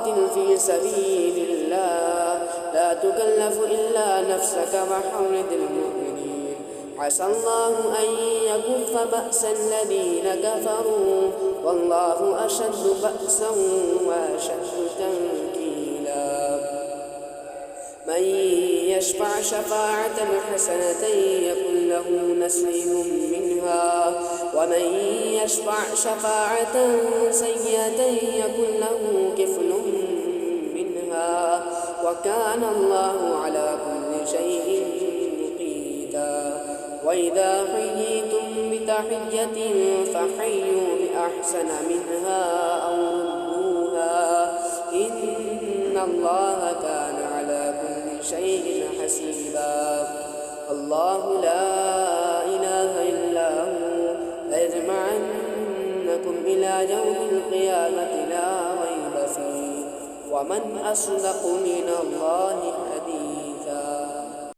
وقاتل في سبيل الله لا تكلف إلا نفسك وحرض المؤمنين عسى الله أن يكف بأس الذين كفروا والله أشد بأسا وأشد تنكيلا من يشفع شفاعة حسنة يكن له نصيب منها ومن يشفع شفاعة سيئة يكن له كفل منها وكان الله على كل شيء مقيتا وإذا حييتم بتحية فحيوا بأحسن منها أو ردوها إن الله كان على كل شيء حسيبا الله لا إله إلا هو ليجمعنكم إلى يوم القيامة لا ريب فيه ومن أصدق من الله